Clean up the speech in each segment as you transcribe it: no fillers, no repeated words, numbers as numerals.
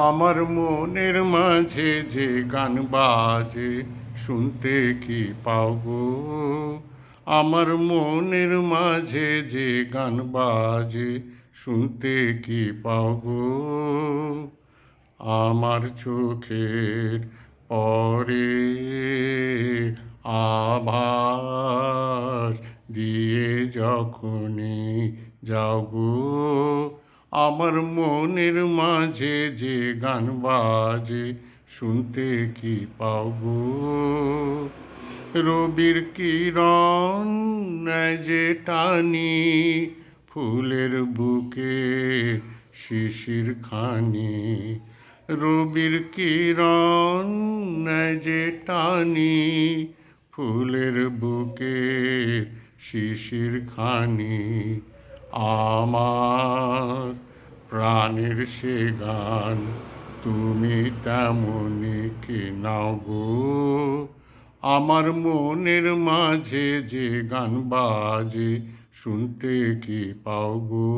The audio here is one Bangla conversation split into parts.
আমার মনের মাঝে যে গান বাজে শুনতে কি পাও গো। আমার মনের মাঝে যে গান বাজে শুনতে কি পাও গো। আমার চোখের পরে আভাস দিয়ে যখনই যাও গো। আমার মনের মাঝে যে গান বাজে শুনতে কি পাও গো। রবির কিরণ নেয় যে টানি ফুলের বুকে শিশির খানি। রবির কিরণ নেয় যে টানি ফুলের বুকে শিশির খানি। আমার প্রাণের সে গান তুমি তেমনি কি নাও গো। আমার মনের মাঝে যে গান বাজে শুনতে কি পাও গো।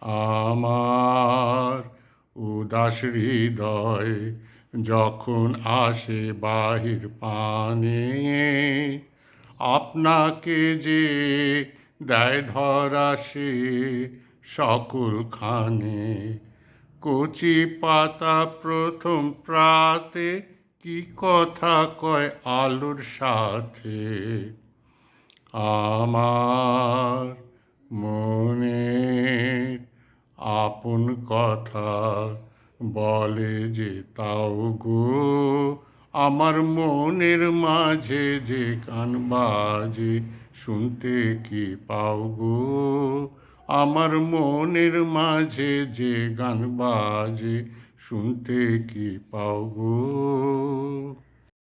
আমার উদাস হৃদয় যখন আসে বাহির পানে, আপনাকে যে দেয় ধরা সে সকল খানে। কচি পাতা প্রথম প্রাতে কি কথা কয় আলোর সাথে। আমার মনের আপন কথা বলে যে তাও গো। আমার মনের মাঝে যে গান বাজে শুনতে কি পাও গো। আমার মনের মাঝে যে গান বাজে শুনতে কি পাও গো।